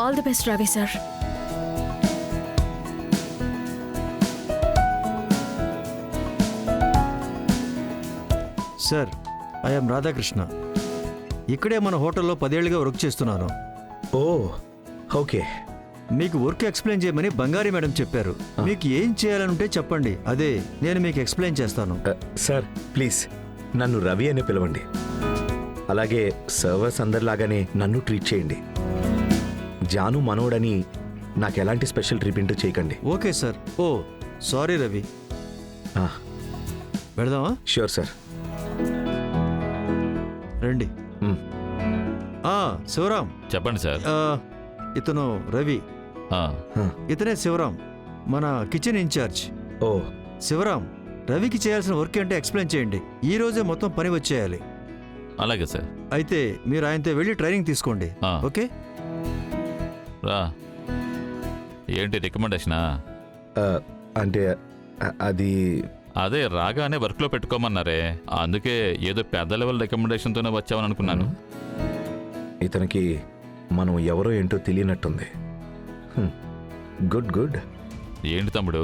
All the best Ravi sir. Sir, I'm Radhakrishna. ఇక్కడే మన హోటల్లో 10 ఏళ్లుగా వర్క్ చేస్తున్నాను. ఓ ఓకే. మీకు వర్క్ ఎక్స్ప్లెయిన్ చేయమని బంగారీ మేడం చెప్పారు. మీకు ఏం చేయాలనుంటే చెప్పండి, అదే నేను మీకు ఎక్స్ప్లెయిన్ చేస్తాను. సార్ ప్లీజ్ నన్ను రవి అని పిలవండి. అలాగే సర్వర్స్ అందరిలాగానే నన్ను ట్రీట్ చేయండి. జాను మనోడని నాకు ఎలాంటి స్పెషల్ ట్రీట్మెంట్ చేయకండి. Okay sir. Oh sorry Ravi. పెడదామా? Sure sir. రండి. శివరాం. చెప్పండి సార్. ఇతను రవి. ఇతనే శివరాం, మన కిచెన్ ఇన్ఛార్జ్. ఓ శివరాం, రవికి చేయాల్సిన వర్క్ అంటే ఎక్స్ప్లెయిన్ చేయండి. ఈ రోజే మొత్తం పని వచ్చేయాలి. అలాగే సార్. అయితే మీరు ఆయనతో వెళ్ళి ట్రైనింగ్ తీసుకోండి. ఓకే రా. ఏంటి రికమెండేషనా? అంటే అది అదే రాగానే వర్క్లో పెట్టుకోమన్నారే, అందుకే ఏదో పెద్ద లెవెల్ రికమెండేషన్తోనే వచ్చామని అనుకున్నాను. ఇతనికి మనం ఎవరో ఏంటో తెలియనట్టుంది. Good good. ఏంటి తమ్ముడు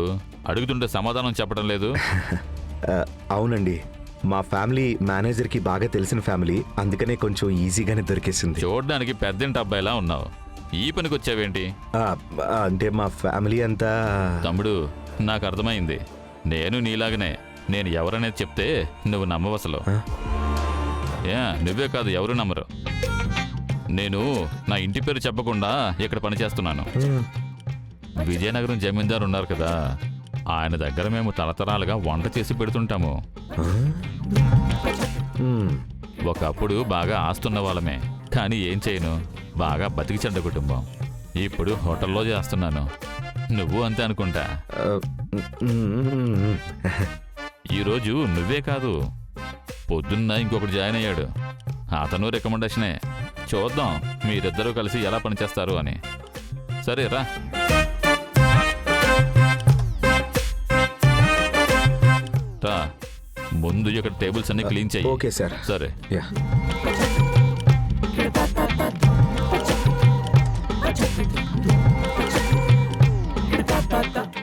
అడుగుతుంటే సమాధానం చెప్పడం లేదు? అవునండి, మా ఫ్యామిలీ మేనేజర్కి బాగా తెలిసిన ఫ్యామిలీ, అందుకనే కొంచెం ఈజీగానే దొరికేసింది. చూడడానికి పెద్దింటి అబ్బాయిలా ఉన్నావు, ఈ పనికి వచ్చావేంటి? అంటే మా ఫ్యామిలీ అంతా. తమ్ముడు నాకు అర్థమైంది. నేను నీలాగనే. నేను ఎవరనేది చెప్తే నువ్వు నమ్మవసలు. నువ్వే కాదు, ఎవరు నమ్మరు. నేను నా ఇంటి పేరు చెప్పకుండా ఇక్కడ పనిచేస్తున్నాను. విజయనగరం జమీందారు ఉన్నారు కదా, ఆయన దగ్గర మేము తరతరాలుగా వంట చేసి పెడుతుంటాము. ఒకప్పుడు బాగా ఆస్తున్న వాళ్ళమే, కానీ ఏం చేయను, బాగా బతికి చెడ్డ కుటుంబం. ఇప్పుడు హోటల్లో చేస్తున్నాను. నువ్వు అంతే అనుకుంటా. ఈరోజు నువ్వే కాదు, పొద్దున్న ఇంకొకటి జాయిన్ అయ్యాడు. అతను రికమెండేషనే. చూద్దాం మీరిద్దరూ కలిసి ఎలా పనిచేస్తారు అని. సరే రా. రా, ముందు ఇక్కడ టేబుల్స్ అన్ని క్లీన్ చెయ్యి. Okay sir. సరే.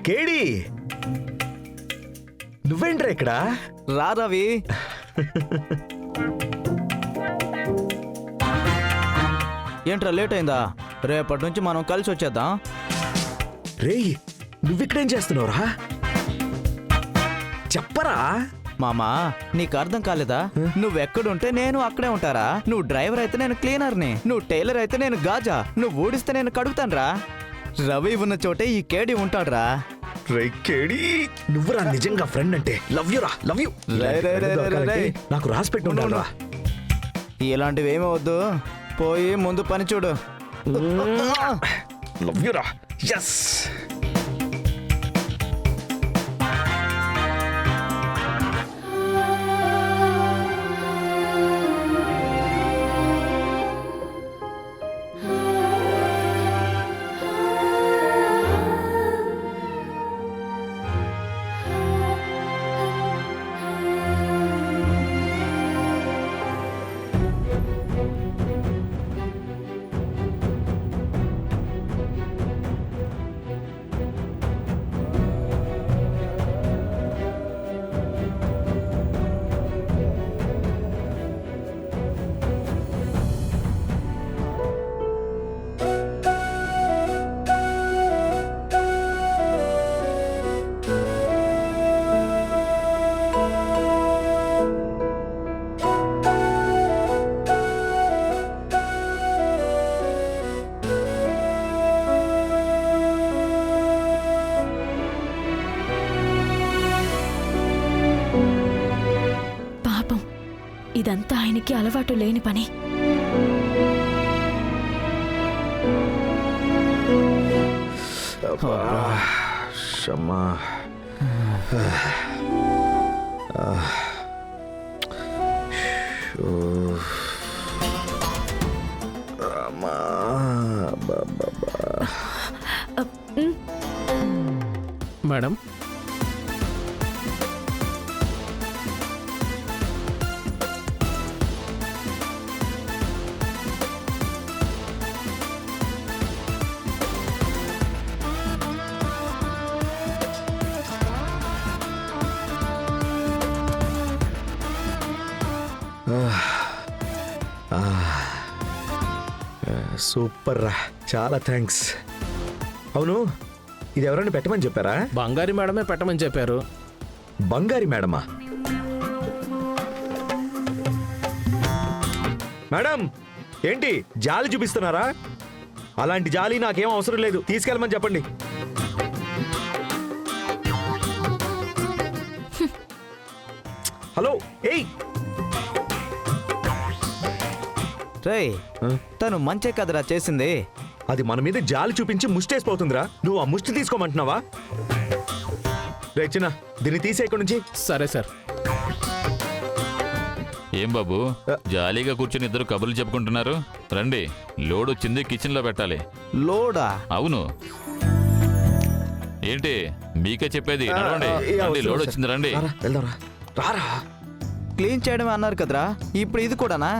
కేడి, నువ్వేంట్రా ఇక్కడ? రా రవి. ఏంట్రా లేట్ అయిందా? రేపటి నుంచి మనం కలిసి వచ్చేద్దాం. రేయ్, నువ్విక్కడేం చేస్తున్నావురా? చెప్పరా మామా, నీకు అర్థం కాలేదా? నువ్వెక్కడుంటే నేను అక్కడే ఉంటారా? నువ్వు డ్రైవర్ అయితే నేను క్లీనర్ని, నువ్వు టైలర్ అయితే నేను గాజా, నువ్వు ఊడిస్తే నేను కడుగుతానురా. రవి ఉన్న చోటే ఈ కేడి ఉంటాడురా. కేడి, నువ్వురా నిజంగా ఫ్రెండ్ అంటే. లవ్ యూ రా, లవ్ యూ. నాకు రాసి పెట్టి ఉండాలిరా. ఇలాంటివి ఏమీ వద్దు, పోయి ముందు పని చూడు. లవ్ యూ రా. ఎస్. ఇదంతా ఆయనకి అలవాటు లేని పని. షమ్మా. మేడం, సూపర్ రా, చాలా థ్యాంక్స్. అవును, ఇది ఎవరైనా పెట్టమని చెప్పారా? బంగారి మేడమే పెట్టమని చెప్పారు. బంగారి మేడమా? మేడం ఏంటి జాలి చూపిస్తున్నారా? అలాంటి జాలి నాకేం అవసరం లేదు, తీసుకెళ్ళమని చెప్పండి. హలో, ఏయ్ రేయ్, తను మంచే కదరా చేసింది. అది మన మీద జాలి చూపించి ముష్టేసిపోతుందిరా. నువ్వు ఆ ముష్టి తీసుకోమంటున్నావా? రే చిన్న, దీన్ని తీసే ఇక్కడి నుంచి. సరే సార్. ఏం బాబు, జాలీగా కూర్చొని ఇద్దరు కబుర్లు చెప్పుకుంటున్నారు. రండి, లోడ్ వచ్చింది, కిచెన్లో పెట్టాలి. లోడా? అవును. ఏంటి మీకే చెప్పేది, నడవండి. రండి, లోడ్ వచ్చింది, రండి. వెళ్దాంరా, రారా. క్లీన్ చేయడమే అన్నారు కదరా, ఇప్పుడు ఇది కూడానా?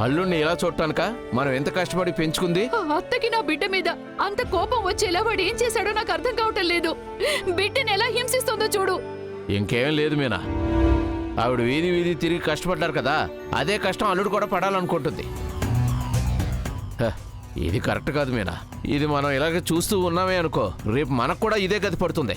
అల్లుడిని ఇలా చూడటానిక మనం ఎంత కష్టపడి పెంచుకుంది. అత్తకి నా బిడ్డ మీద అంత కోపం వచ్చేలా వాడు ఏం చేశాడో నాకు అర్థం కావటం లేదు. బిడ్డని ఎలా హింసిస్తుందో చూడు. ఇంకేం లేదు మీనా, ఆవిడ వీధి వీధి తిరిగి కష్టపడ్డారు కదా, అదే కష్టం అల్లుడు కూడా పడాలనుకుంటుంది. ఇది కరెక్ట్ కాదు మీనా. ఇది మనం ఇలాగే చూస్తూ ఉన్నామే అనుకో, రేపు మనకు కూడా ఇదే గతి పడుతుంది.